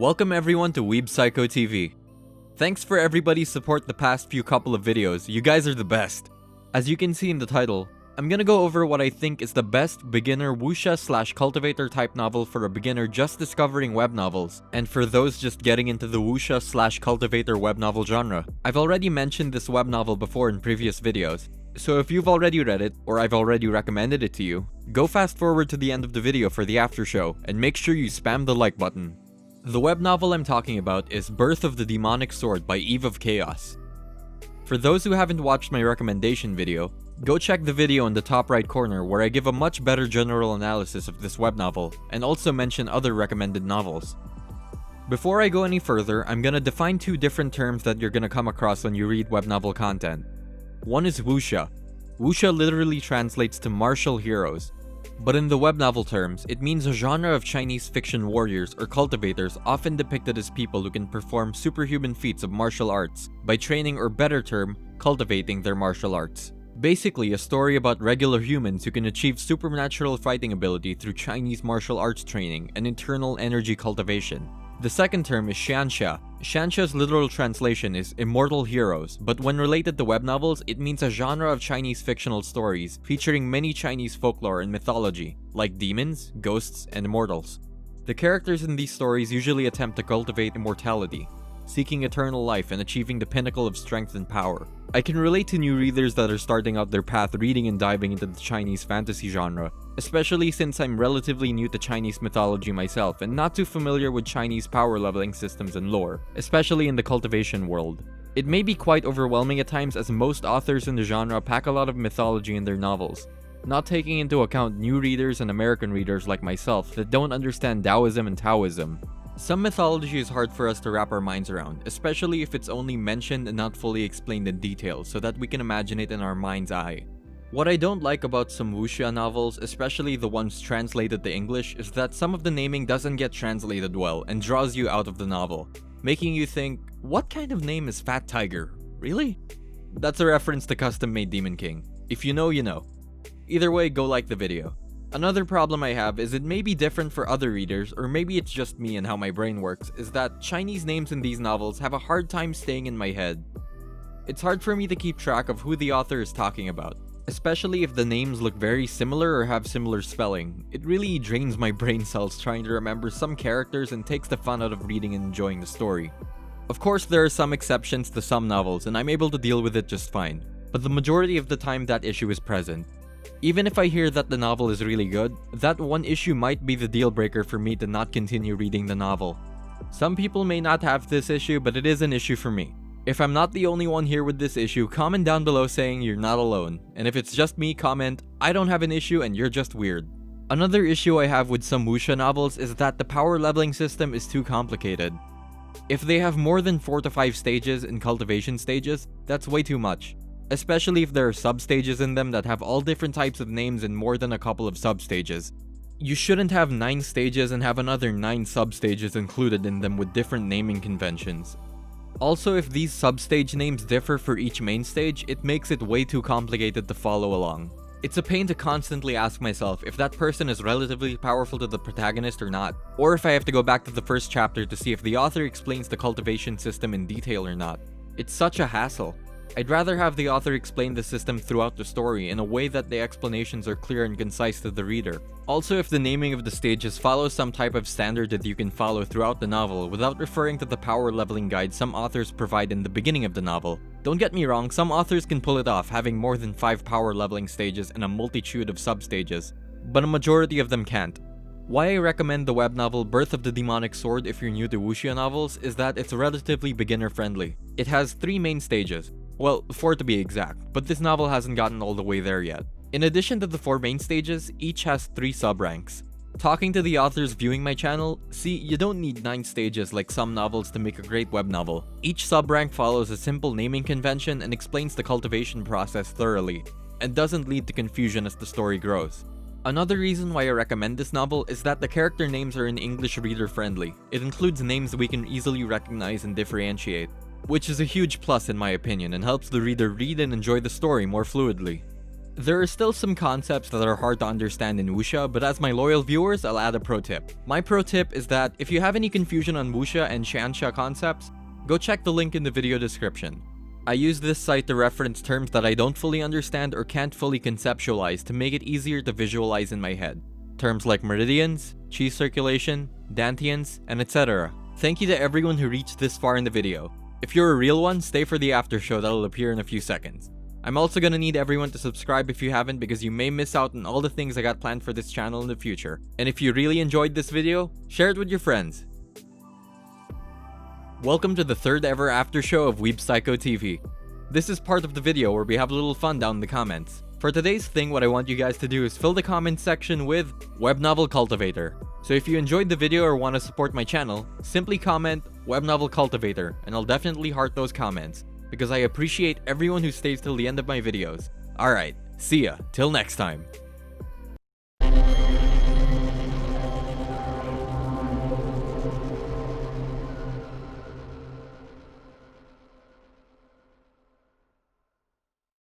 Welcome everyone to Weeb Psycho TV. Thanks for everybody's support the past few couple of videos, you guys are the best. As you can see in the title, I'm gonna go over what I think is the best beginner wuxia / cultivator type novel for a beginner just discovering web novels, and for those just getting into the wuxia / cultivator web novel genre. I've already mentioned this web novel before in previous videos, so if you've already read it, or I've already recommended it to you, go fast forward to the end of the video for the after show, and make sure you spam the like button. The web novel I'm talking about is Birth of the Demonic Sword by Eve of Chaos. For those who haven't watched my recommendation video, go check the video in the top right corner where I give a much better general analysis of this web novel, and also mention other recommended novels. Before I go any further, I'm gonna define two different terms that you're gonna come across when you read web novel content. One is wuxia. Wuxia literally translates to martial heroes, but in the web novel terms, it means a genre of Chinese fiction warriors or cultivators often depicted as people who can perform superhuman feats of martial arts by training, or better term, cultivating their martial arts. Basically, a story about regular humans who can achieve supernatural fighting ability through Chinese martial arts training and internal energy cultivation. The second term is xianxia. Xianxia's literal translation is immortal heroes, but when related to web novels, it means a genre of Chinese fictional stories featuring many Chinese folklore and mythology, like demons, ghosts, and immortals. The characters in these stories usually attempt to cultivate immortality, seeking eternal life and achieving the pinnacle of strength and power. I can relate to new readers that are starting out their path reading and diving into the Chinese fantasy genre, especially since I'm relatively new to Chinese mythology myself and not too familiar with Chinese power leveling systems and lore, especially in the cultivation world. It may be quite overwhelming at times as most authors in the genre pack a lot of mythology in their novels, not taking into account new readers and American readers like myself that don't understand Taoism and Taoism. Some mythology is hard for us to wrap our minds around, especially if it's only mentioned and not fully explained in detail so that we can imagine it in our mind's eye. What I don't like about some wuxia novels, especially the ones translated to English, is that some of the naming doesn't get translated well and draws you out of the novel, making you think, what kind of name is Fat Tiger? Really? That's a reference to Custom Made Demon King. If you know, you know. Either way, go like the video. Another problem I have is it may be different for other readers, or maybe it's just me and how my brain works, is that Chinese names in these novels have a hard time staying in my head. It's hard for me to keep track of who the author is talking about, especially if the names look very similar or have similar spelling. It really drains my brain cells trying to remember some characters and takes the fun out of reading and enjoying the story. Of course, there are some exceptions to some novels and I'm able to deal with it just fine, but the majority of the time that issue is present. Even if I hear that the novel is really good, that one issue might be the deal breaker for me to not continue reading the novel. Some people may not have this issue, but it is an issue for me. If I'm not the only one here with this issue, comment down below saying you're not alone. And if it's just me, comment, I don't have an issue and you're just weird. Another issue I have with some wuxia novels is that the power leveling system is too complicated. If they have more than 4 to 5 stages in cultivation stages, that's way too much. Especially if there are sub-stages in them that have all different types of names and more than a couple of sub-stages. You shouldn't have 9 stages and have another 9 sub-stages included in them with different naming conventions. Also, if these sub-stage names differ for each main stage, it makes it way too complicated to follow along. It's a pain to constantly ask myself if that person is relatively powerful to the protagonist or not, or if I have to go back to the first chapter to see if the author explains the cultivation system in detail or not. It's such a hassle. I'd rather have the author explain the system throughout the story in a way that the explanations are clear and concise to the reader. Also, if the naming of the stages follows some type of standard that you can follow throughout the novel without referring to the power leveling guide some authors provide in the beginning of the novel. Don't get me wrong, some authors can pull it off having more than 5 power leveling stages and a multitude of sub-stages, but a majority of them can't. Why I recommend the web novel Birth of the Demonic Sword if you're new to wuxia novels is that it's relatively beginner friendly. It has 3 main stages. Well, 4 to be exact, but this novel hasn't gotten all the way there yet. In addition to the 4 main stages, each has 3 sub-ranks. Talking to the authors viewing my channel, see, you don't need 9 stages like some novels to make a great web novel. Each sub-rank follows a simple naming convention and explains the cultivation process thoroughly, and doesn't lead to confusion as the story grows. Another reason why I recommend this novel is that the character names are in English reader friendly. It includes names we can easily recognize and differentiate, which is a huge plus in my opinion and helps the reader read and enjoy the story more fluidly. There are still some concepts that are hard to understand in Wuxia, but as my loyal viewers, I'll add a pro tip. My pro tip is that if you have any confusion on Wuxia and xianxia concepts, go check the link in the video description. I use this site to reference terms that I don't fully understand or can't fully conceptualize to make it easier to visualize in my head. Terms like meridians, chi circulation, dantians, and etc. Thank you to everyone who reached this far in the video. If you're a real one, stay for the after show that'll appear in a few seconds. I'm also gonna need everyone to subscribe if you haven't because you may miss out on all the things I got planned for this channel in the future. And if you really enjoyed this video, share it with your friends. Welcome to the third ever after show of Weeb Psycho TV. This is part of the video where we have a little fun down in the comments. For today's thing, what I want you guys to do is fill the comment section with Web Novel Cultivator. So if you enjoyed the video or want to support my channel, simply comment Web Novel Cultivator and I'll definitely heart those comments, because I appreciate everyone who stays till the end of my videos. Alright, see ya, till next time.